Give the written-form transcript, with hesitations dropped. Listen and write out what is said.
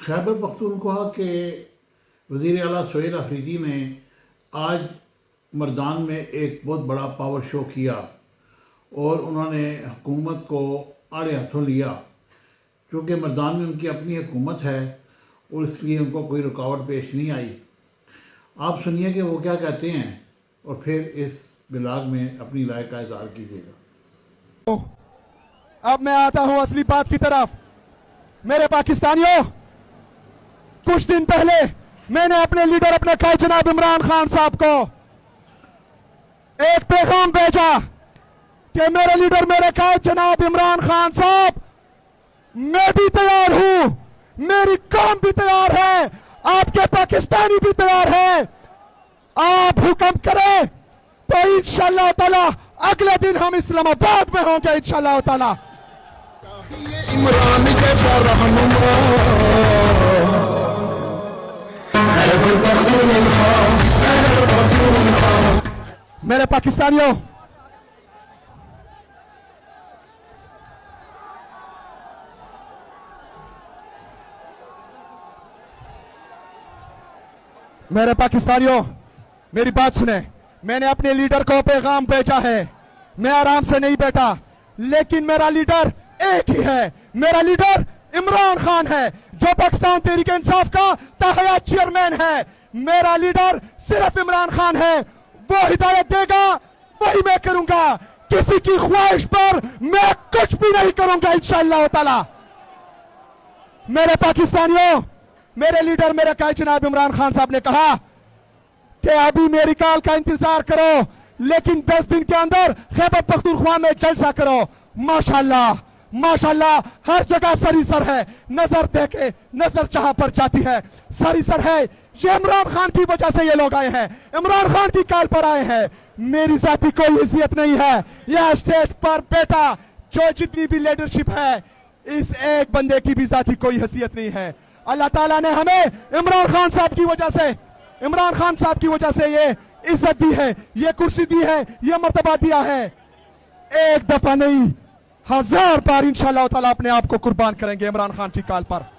खैबर पख्तूनख्वा के वज़ीर आला सुहेल अफरीदी ने आज मर्दान में एक बहुत बड़ा पावर शो किया और उन्होंने हुकूमत को आड़े हाथों लिया। क्योंकि मर्दान में उनकी अपनी हुकूमत है और इसलिए उनको कोई रुकावट पेश नहीं आई। आप सुनिए कि वो क्या कहते हैं और फिर इस ब्लॉग में अपनी राय का इज़हार कीजिएगा। अब मैं आता हूं असली बात की तरफ। मेरे पाकिस्तानियों, कुछ दिन पहले मैंने अपने लीडर, अपने कायद जनाब इमरान खान साहब को एक पैगाम भेजा कि मेरे लीडर, मेरे कायद जनाब इमरान खान साहब, मैं भी तैयार हूं, मेरी कौम भी तैयार है, आपके पाकिस्तानी भी तैयार है। आप हुक्म करें तो इंशाअल्लाह ताला अगले दिन हम इस्लामाबाद में होंगे इंशाअल्लाह ताला। इमरान जैसा रहनुमा मेरे पाकिस्तानियों, मेरी बात सुने। मैंने अपने लीडर को पैगाम भेजा है। मैं आराम से नहीं बैठा, लेकिन मेरा लीडर एक ही है। मेरा लीडर इमरान खान है, जो पाकिस्तान तहरीक इंसाफ का ताहयात चेयरमैन है। मेरा लीडर सिर्फ इमरान खान है। वो हिदायत देगा वही मैं करूंगा। किसी की ख्वाहिश पर मैं कुछ भी नहीं करूंगा इंशाअल्लाह ताला। मेरे पाकिस्तानियों, मेरे लीडर, मेरे कायद जनाब इमरान खान साहब ने कहा कि अभी मेरी कॉल का इंतजार करो, लेकिन 10 दिन के अंदर खैबर पख्तूनख्वा में जलसा करो। माशाल्लाह माशाल्लाह, हर जगह सरीसर है। नजर देखे नजर जहां पर जाती है सरीसर है। ये इमरान खान की वजह से ये लोग आए हैं, इमरान खान की कॉल पर आए हैं। मेरी जाति कोई हैसियत नहीं है यह स्टेज पर। बेटा, जो जितनी भी लीडरशिप है, इस एक बंदे की भी जाति कोई हैसियत नहीं है। अल्लाह ताला ने हमें इमरान खान साहब की वजह से ये इज्जत दी है, ये कुर्सी दी है, ये मर्तबा दिया है। एक दफा नहीं, 1000 बार इंशाअल्लाह ताला अपने आप को कुर्बान करेंगे इमरान खान की कॉल पर।